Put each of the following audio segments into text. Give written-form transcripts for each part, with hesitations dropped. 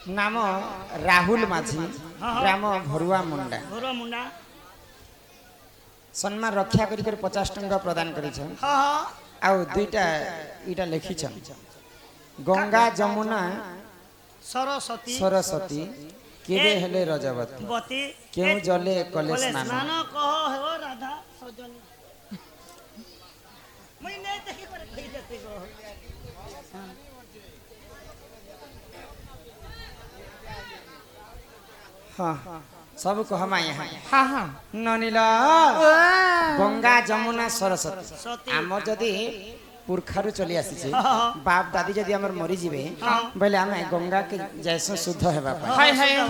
नाम राहुल माझी ग्राम भरुआ मुंडा सम्मान रक्षा कर 50 टंका प्रदान कर दुईटा इटा लिखी गंगा जमुना सरस्वती सरस्वती केबे हेले रजवती केउ जले कले स्नान कहो हो राधा सजल मैं नहीं देखी पर कही जाते को हाँ सब को हम यहाँ हाँ हाँ ननीला गंगा जमुना सरस्वती आम जदि पुरखारु चली आसी बाप दादी जदि हमर मरी जिवे बोले आम गंगा के जैसे शुद्ध हेबा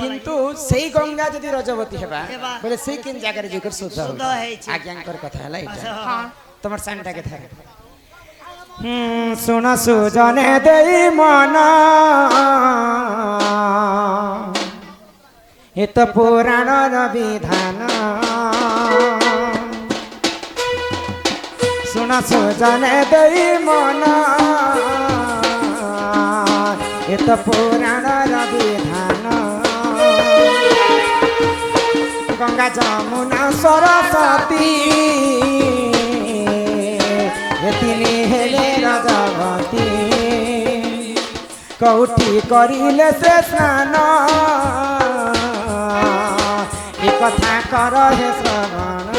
किंतु सेई गंगा जदि रजवती हेबा बोले सेई किन जगह रे जेकर शुद्ध हो आज्ञाकर कथा हला इटा तमर सानटा के था सुन सुजने देई मना हित पुराण विधान सुन सुजने देई मन हित पुराण विधान गंगा जमुना सरस्वती तिनी हेले रजवती कौठी करिले से स्नान कथा कर हे श्रवण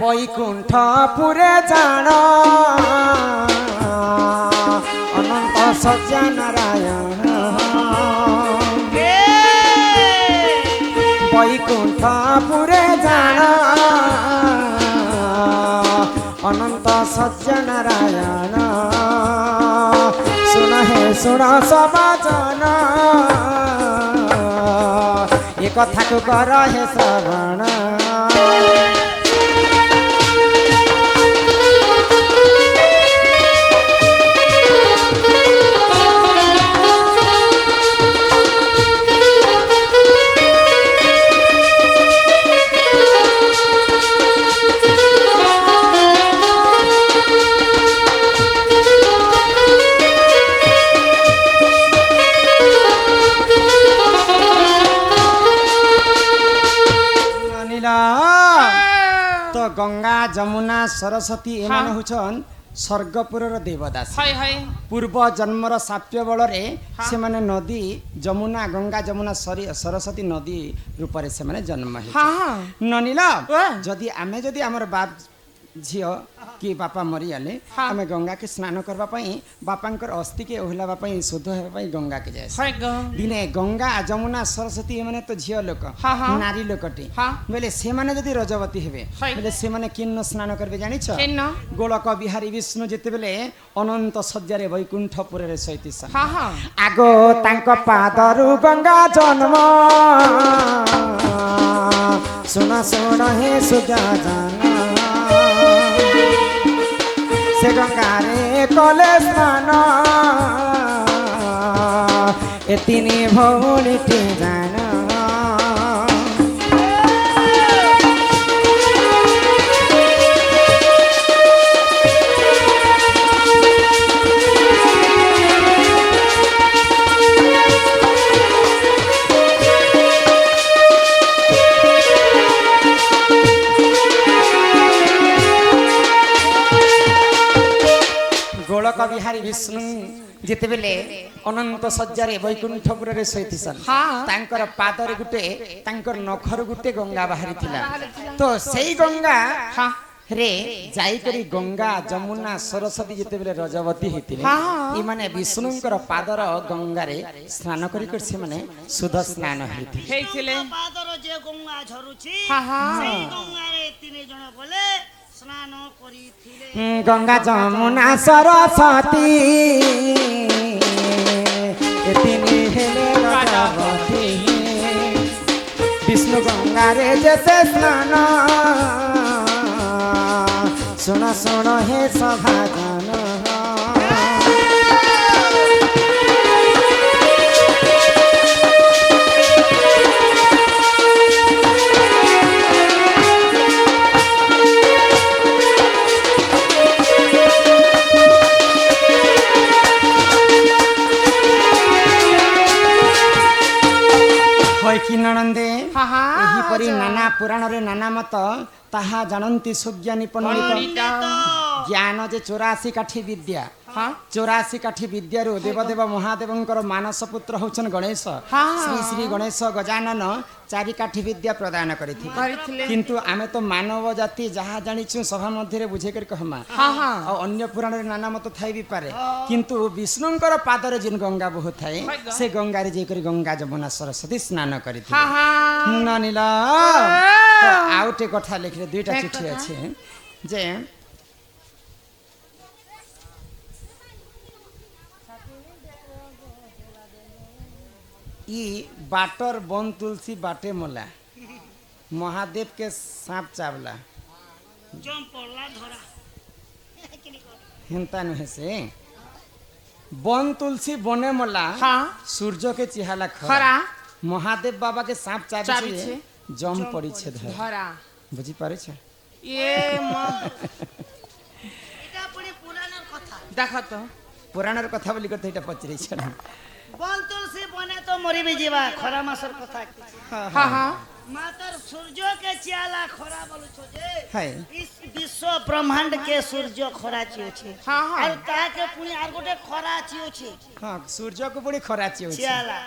वैकुंठ पुरे जान अनंत सत्य नारायण वैकुंठ पुरे जान अनंत सत्य नारायण सुन हे सुन सब जन ये कथा को कर हे श्रवण तो गंगा जमुना सरस्वती एमाने हुचन स्वर्गपुर देवदास पूर्व जन्मर साप्य बल से माने नदी जमुना गंगा जमुना सरस्वती नदी रूप से माने जन्म ननीला जदि आमे जदि हमर बाप झियो कि बापा मरीगले आम गंगा के स्नान करने बापांकर अस्थि के ओहलावा शुद्ध होगा गंगा के जाए दिने गंगा जमुना सरस्वती मैंने तो झील लोक नारी लोकटे बोले से माने जदि रजवती हेबे बोले से माने किन्न स्नान करबे जानिछ गोलक बिहारी विष्णु जेते बेले अनंत सज्जारे वैकुंठपुर रे सैतिस आगो तांक पादरु गंगा जन्म सुन सुन हे सुजान से गंगारे कले स्नान एतिनी भौणीटी जान गोलक बिहारी विष्णु जिते बेले अनंत सज्जारे वैकुंठपुर रे सैतिसन तांकर पादरे गुटे तांकर नखर गुटे गंगा बाहरी थिला तो सेई गंगा रे जाई करी गंगा जमुना सरस्वती जिते बेले रजवती हेतिले ई माने विष्णुंकर पादर गंगा रे स्नान करी कर से माने शुद्ध स्नान हेतिले पादर जे गंगा झरुची सेई गंगा रे तीन जण बोले स्नान करी गंगा जमुना सरस्वती বিষ্ণু গঙ্গারে যেতে স্নান শুণ শুণ হে সভাজন কি ননন্দে এহিপরি নানা পুরাণরে নানা মত তাহা জানନ୍ତି সুজ্ঞানী পণ্ডিত জ্ঞান যে 84 কাঠি বিদ্যা 84 কাঠি বিদ্যাରୁ ଦେବଦେବ ମହାଦେବଙ୍କର ମାନସ ପୁତ୍ର ହଉଛନ୍ ଗଣେଶ ଶ୍ରୀ ଶ୍ରୀ ଗଣେଶ ଗଜାନନ 4 କାଠି ବିଦ୍ୟା ପ୍ରଦାନ କରିଥିଲେ କିନ୍ତୁ ଆମେ ତ ମାନବ ଜାତି ଯାହା ଜାଣିଛୁ ସଭା ମଧ୍ୟରେ ବୁଝେଇ କରି କହମା ଆଉ ଅନ୍ୟ ପୁରାଣରେ ନାନା ମତ ଥାଇ ବି ପାରେ କିନ୍ତୁ ବିଷ୍ଣୁଙ୍କର ପାଦରେ ଜିନ୍ ଗଙ୍ଗା ବହୁ ଥାଏ ସେ ଗଙ୍ଗାରେ ଯାଇ କରି ଗଙ୍ଗା ଯମୁନା ସରସ୍ୱତୀ ସ୍ନାନ କରିଥିଲେ ନନିଲା ଆଉ ଟେ କଥା ଲେଖିଲେ ଦୁଇଟା ଚିଠି ଅଛି ଯେ ई बाटर बन तुलसी बाटे मोला महादेव के सांप चावला जम पड़ला धरा हिंता नुहे से बन तुलसी बने मोला सूर्य के चिहाला खरा महादेव बाबा के सांप चाबी छे जम पड़ी छे धरा बुझी पारे छे ये এটা পুরি পুরাণের কথা देखा तो पुराणर कथा बोली करते एटा पचरे छे বন তুলসী বনে তো মরিবি যাবা খরা মাসের কথা हाँ हाँ মাতার সূর্য কে চিয়ালা খরা বলছো যে हाय इस विश्व ब्रह्मांड के सूर्य खरा चियोछे हाँ, हाँ। और ताके पुनी आर गोटे खरा चियोछे हां सूर्य को बड़ी खराची होय छे चियाला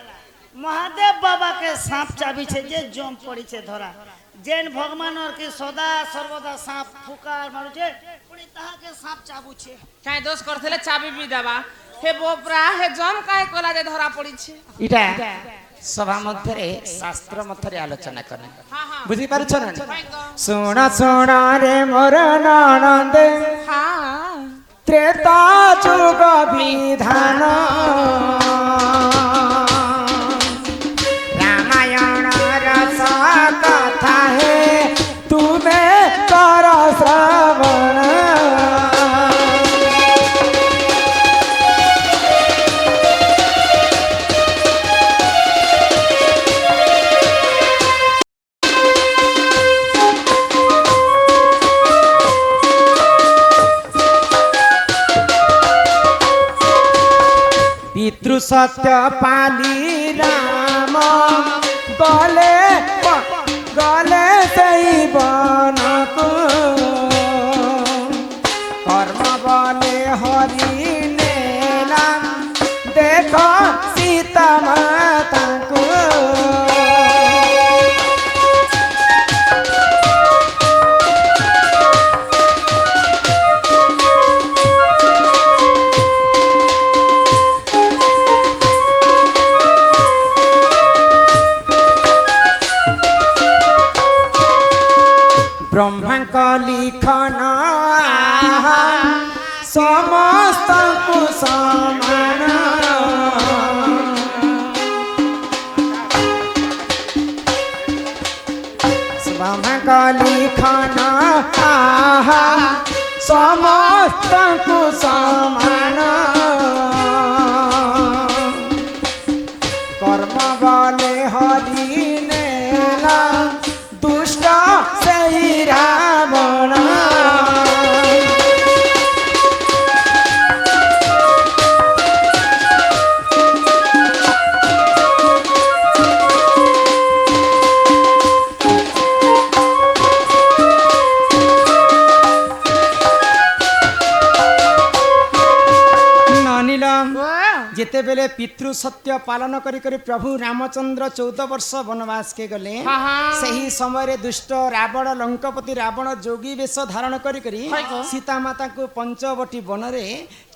महादेव बाबा के सांप चाबी छे जे जम पड़ी छे धरा जैन भगवान और के सदा सर्वदा सांप फुकार मारू छे पुनी ताहा के सांप चाबू छे काहे दोष करथले चाबी भी देबा हे बोपरा हे जम काहे कोला जे धरा पड़ी छे इटा सभा मध्यरे शास्त्र मध्यरे आलोचना करने हाँ हाँ बुझी पारुछ ना सोना सोना रे मोर ननंद हाँ त्रेता जुग विधान रामायण रस कथा है तुम्हें कर श्रवण पितृ सत्य पाली राम गले गले सही बन को कर्म बले हरि नेला देख सीता माता को ब्रह्मा का लिखन समस्त को समान ब्रह्मा का लिखन समस्त को समान कर्म बले हरि नेला दुष्ट सही रावण जेते बेले पितृ सत्य पालन करी करी प्रभु रामचंद्र 14 वर्ष वनवास के गले सही समय रे दुष्ट रावण लंकापति रावण जोगी वेश धारण करी करी सीता माता को पंचवटी वन रे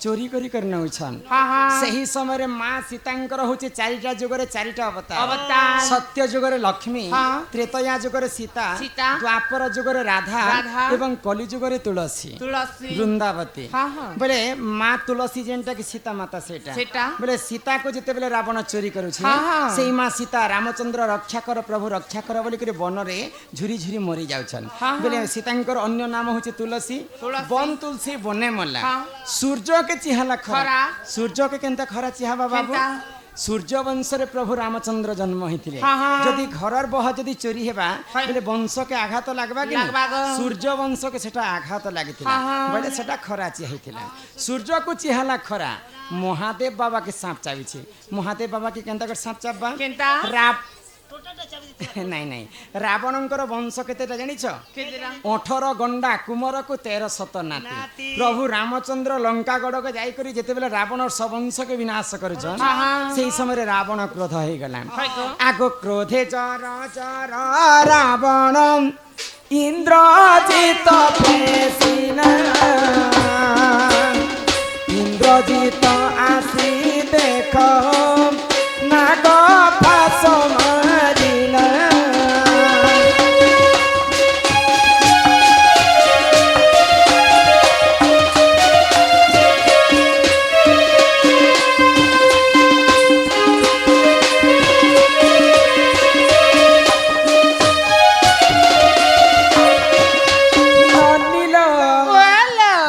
चोरी करी कर नउछन हाँ हाँ सही समय रे मां सीतांकर होचे चारिटा जुगरे चारिटा अवतार अवतार सत्य जुगरे लक्ष्मी हाँ। त्रेतया जुगरे सीता सीता, द्वापर जुगरे राधा राधा, एवं कली जुगरे तुलसी तुलसी वृंदावती हाँ हाँ बोले माँ तुलसी जेनटा कि सीता माता सेटा सेटा। बोले सीता को जेते बेले रावण चोरी करूछि हाँ, हाँ। सेई माँ सीता रामचंद्र रक्षा कर प्रभु रक्षा कर बोली करे वन रे झुरी झुरी मरी जाउछन हाँ, बोले सीतांकर अन्य नाम होछि तुलसी तुलसी। वन तुलसी बने मला हाँ। सूर्य के चिहाला खरा खरा। सूर्य के केनता खरा चिहाबा बाबू केनता? सूर्य वंश रे प्रभु रामचंद्र जन्म होइथिले हाँ, हाँ। जदि घरर बह जदि चोरी हेबा हाँ। बोले वंश के आघात लागबा कि लागबा गो। सूर्य वंश के सेटा आघात लागिथिला हाँ, हाँ। बोले सेटा खरा चिहाइथिला सूर्य को चिहाला खरा महादेव बाबा के सांप चाबिछे महादेव बाबा के केनता कर सांप चाबा केनता? राप ଟୋଟାଟା ଚାବି ଦେଇଥିବ। ନାଇଁ ନାଇଁ ରାବଣଙ୍କର ବଂଶ କେତେଟା ଜାଣିଛ କେତେଟା? 18 ଗଣ୍ଡା କୁମରକୁ 13 ଶତ ନାତି ନାତି। ପ୍ରଭୁ ରାମଚନ୍ଦ୍ର ଲଙ୍କା ଗଡକୁ ଯାଇକରି ଯେତେବେଳେ ରାବଣର ସବଂଶକେ ବିନାଶ କରୁଛନ୍ ହଁ, ହଁ। ସେଇ ସମୟରେ ରାବଣ କ୍ରୋଧ ହେଇଗଲା হয় গো। ଆଗ କ୍ରୋଧେ ଜର ଜର ରାବଣ ଇନ୍ଦ୍ରଜିତ ଫେସିନା ଇନ୍ଦ୍ରଜିତ ଆସି ଦେଖ ନାଗ ଫାସ ମାରିଲା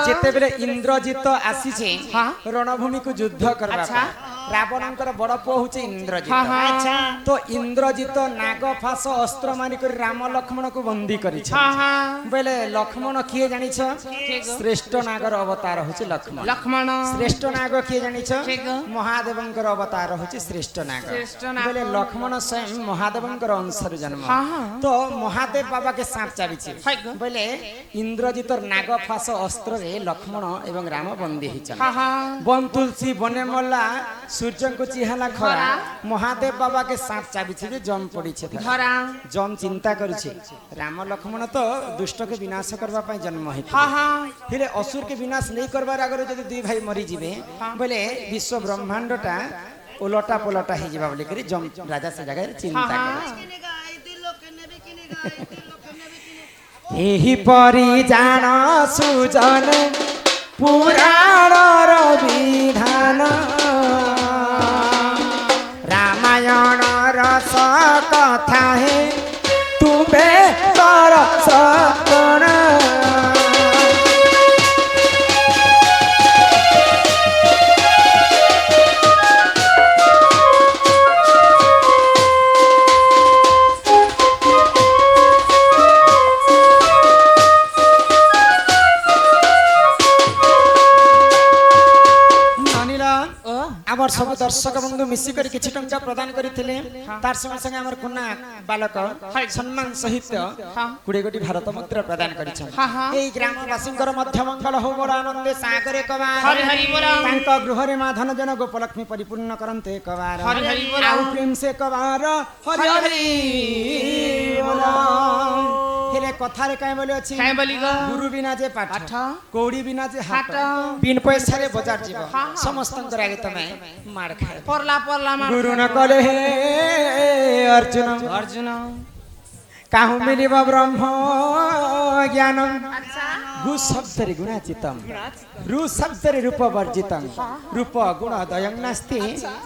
ଯେତେବେଳେ ଇନ୍ଦ୍ରଜିତ ଆସିଛେ ହଁ। ରଣଭୂମିକୁ ଯୁଦ୍ଧ କରିବା ଆଚ୍ଛା। ପାଇଁ ରାବଣଙ୍କର ବଡ ପୁଅ ହଉଛି ଇନ୍ଦ୍ରଜିତ ହଁ, ହଁ। ଆଚ୍ଛା ତ ଇନ୍ଦ୍ରଜିତ ନାଗ ଫାସ ଅସ୍ତ୍ର ମାରିକରି ରାମ ଲକ୍ଷ୍ମଣକୁ ବନ୍ଦୀ କରିଛ ହଁ ହଁ ବୋଇଲେ ଲକ୍ଷ୍ମଣ କିଏ ଜାଣିଛ କିଏ ଗো? ଶ୍ରେଷ୍ଠ ନାଗର ଅବତାର ହଉଛି ଲକ୍ଷ୍ମଣ ଲକ୍ଷ୍ମଣ ଶ୍ରେଷ୍ଠ ନାଗ କିଏ ଜାଣିଛ କିଏ ଗୋ? ମହାଦେବଙ୍କର ଅବତାର ହଉଛି ଶ୍ରେଷ୍ଠ ନାଗ ଶ୍ରେଷ୍ଠ ନାଗ। ବୋଇଲେ ଲକ୍ଷ୍ମଣ ସ୍ୱୟଂ ମହାଦେବଙ୍କର ଅଂଶରୁ ଜନ୍ମ ହଁ, ହଁ। ତ ମହାଦେବ ବାବା କେ ସାପ ଚାବିଛି হয় গো। ବୋଇଲେ ଇନ୍ଦ୍ରଜିତର ନାଗ ଫାସ ଅସ୍ତ୍ରରେ ଲକ୍ଷ୍ମଣ ଏବଂ ରାମ ବନ୍ଦୀ ହେଇଛନ୍ତି ହଁ ହଁ বন তুলসী বনে মল্লা সূর্যଙ୍କୁ চিহালা খরা খরা। মহাদেব বাবাকে সাপ চাবিছে যে জম পড়িছে ধরা। ধরা জম চিন্তা করছে রাম লক্ষ্মণ তো দুষ্টকে বিনাশ করবা পাই জন্ম হইছে হ্যাঁ হ্যাঁ হেলে অসুর কে বিনাশ নেই করবার আগরে যদি দুই ভাই মরি ଯିବେ বলে বিশ্ব ব্রহ্মাণ্ডটা উলটা পলটা হয়ে যাবা বলি করে জম রাজা সে জায়গায় চিন্তা হ্যাঁ, করে କିଣିଗା ଏଇ ଦି ଲୋକ ନେବି କିଣିଗା ଏଇ ଦି ଲୋକ ନେବି କିଣିଗା ଏହି ପରି ଜାଣ ସୁଜନ ପୁରାଣର ବିଧାନ ରାମାୟଣ ରସ କଥା ହେ ତୁମେ ତର ସପଣ ও আমার সব দর্শক বন্ধু মিশিকরি কিছু টঙ্কা প্রদান করেছিলেন তার সঙ্গে সঙ্গে আমার কন্যা বালক সম্মান সহিত 20 কোটি ভারত মুদ্রা প্রদান করেছেন হ্যাঁ, হ্যাঁ। এই গ্রামবাসীଙ୍କର ମଧ୍ୟ ମଙ୍ଗଳ ହଉ ବଡ଼ ଆନନ୍ଦେ ସାଗରେ କବାର হরি হরি বল ତାଙ୍କ ଗୃହରେ ମା ଧନ ଜନ ଗୋପଲକ୍ଷ୍ମୀ ପରିପୂର୍ଣ୍ଣ କରନ୍ତେ କବାର ହରି ହରି ବୋଲ। ଆଉ ପ୍ରେମ ସେ କବାର ହରି ହରି ବୋଲ। ହେଲେ କଥାରେ କାଇଁ ବୋଲି ଅଛି কাই বলি গো ଗୁରୁ ବିନା ଯେ ପାଠ ପାଠ, କଉଡ଼ି ବିନା ଯେ ହାଟ ହାଟ, ବିନ୍ ପଇସାରେ ବଜାର ଯିବ ହଁ, ହଁ। ସମସ୍ତଙ୍କର ଆଗେ ତମେ ମାର ଖାଏ পরলা পরলা মার গুরু ন কলে হে অর্জুন অর্জুন কাহু মিলিব ব্রহ্ম জ্ঞান আচ্ছা গু শব্দরে গুণাচিতম রু শব্দরে রূপ বর্জিতম রূপ গুণ দয়ং নাস্তি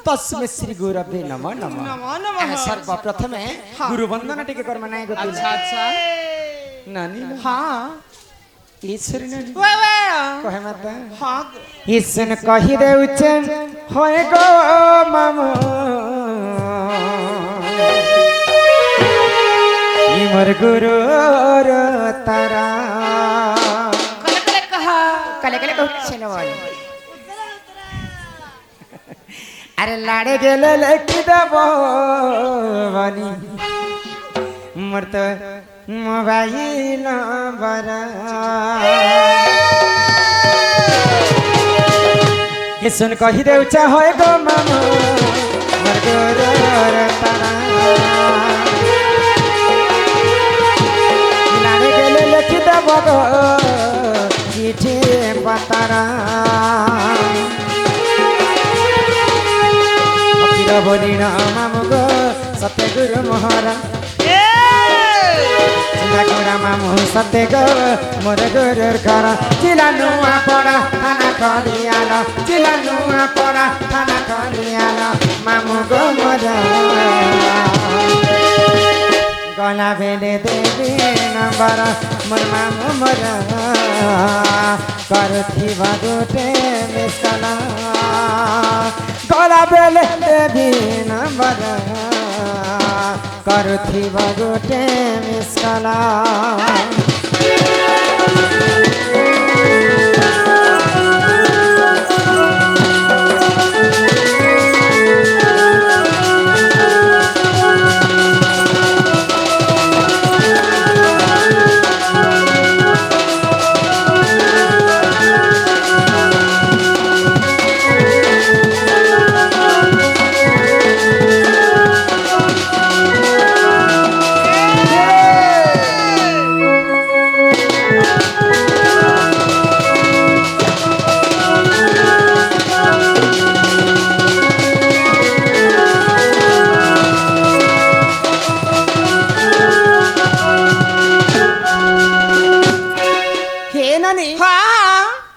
তস্মে শ্রী গুরবে নম নম নমো নমঃ। সর্বপ্রথমে গুরু বন্দনা টিকে কর্ম নাই গতি আচ্ছা আচ্ছা নানি হ্যাঁ ঈশ্বরী নানি ওয়ে ওয়ে কহে মাতা হ্যাঁ ईसन कही देउचे होय गो माम इमर गुरु तारा কলে কলে কহা कले कले कहछे न बोल अरे लाड़े गेले लेखि देबो बनी मोर तो मोबाइल बरा ये सुन कही देउचा होय गो मामो मोर गुरुर तारा लाड़े गेले लेखि देबो गो चिठी पतारा गुरु मोहरा ए चिंता कोड़ा मामू सत्य गो मोर गुरुर घर चिला नुआ पड़ा थाना खरियाला चिला नुआ पड़ा थाना खरियाला मामू गो मोरा गला बेले देवी नंबर मोर मामू मोरा करथिबा गोटे मिसला गला बेले देवी नंबर करथिबा गोटे मिसला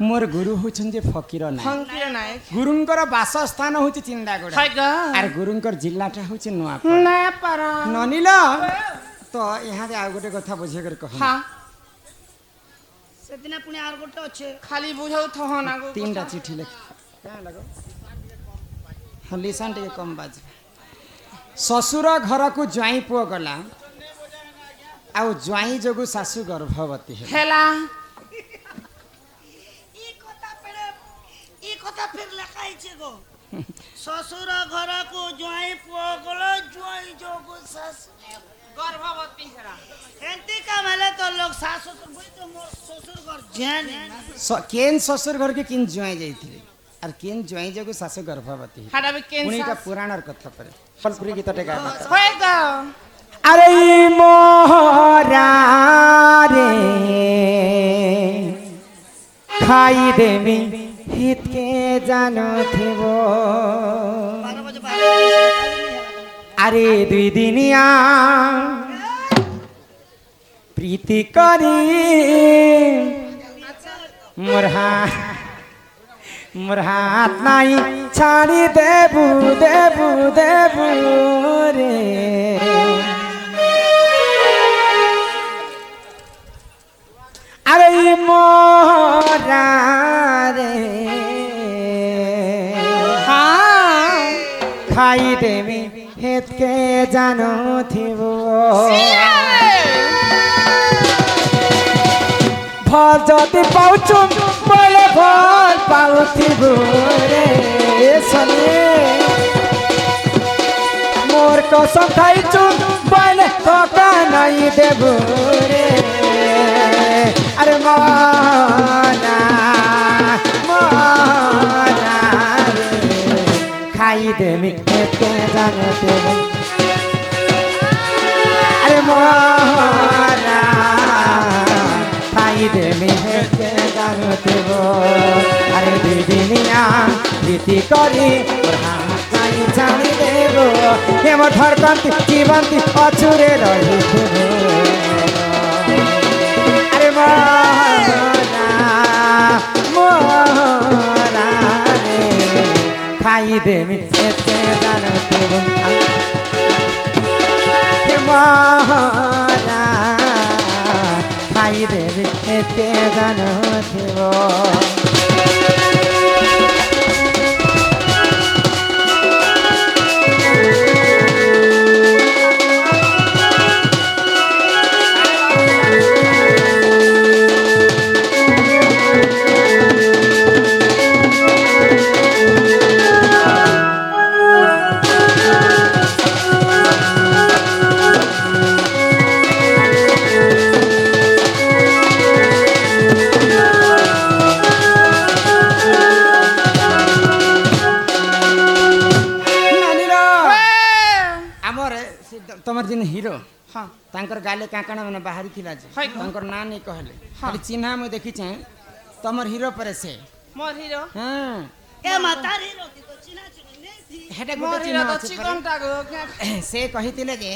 मोर गुरु होछन जे फकीर ना फकीर नाय गुरुंकर वासस्थान होछि चिंदागोड़ा हाय गा आर गुरुंकर जिल्लाटा होछि नुआ ना पारा ननिल तो यहाँ आ गोटे कथा बुझे कर कह हां सेदिना पुणी आर गोटे अच्छे खाली बुझाउ थह ना गो तीनटा चिट्ठी लिख क्या लगो हाँ लिसन टे कम बाज ससुर घर को ज्वाई पुओ गला आउ ज्वाई जोगु सासु गर्भवती है हेला ई कथा फिर लेखाइछे गो ससुर घर को ज्वाई पुओ गलो ज्वाई जोगु सासु गर्भवती हेला एंती काम हले तो लोग सासु बोई तो मोर ससुर घर जाने केन ससुर घर के किन ज्वाई जाइथिले आर केन ज्वाई जोगु सासु गर्भवती है हाडा बे केन उनीटा पुराणर कथा परे फलपुरी गीत टे गा होय गा अरे मोहरा रे खाई देमी हित के जानो थिबो 12 बजे 12 बजे अरे दुई दिनिया प्रीति करी मोर हाथ नाई छाड़ी देबू देबू देबू रे अरे मोरा रे हाँ खाई देवी हेत के जानो थिबो फल जति पाउँछु मैले फल पाउँथिबो रे सने मोर कसम खाइछु मैले धोका नै देबो रे अरे मोना मोना खाई देमी के जाने देबो अरे मोना खाई देमी के जाने देबो अरे दिदिनिया प्रीति करी और हाई जानी देबो हे मोर धरकंती जीवंती अछुरे रही देबो अरे मोरा मोरा रे खाई देमी एते जानते हो हे मोरा खाई देमी एते जानते हो तमर जिन हीरो हाँ तांकर गाले काकणा मैंने बाहरी थिला जे तांकर ना नहीं कहले खाली चिन्हा में देखी चाहे तमर हीरो पर से मोर हीरो हां ए मातार हीरो की तो चिन्हा चिन्ह नहीं ହେଟେ ଗୋଟେ ମରିର ଚିହ୍ନ ତ ଅଛି ପରା। ଚିକନଟା ଗো ସେ କହିଥିଲେ ଯେ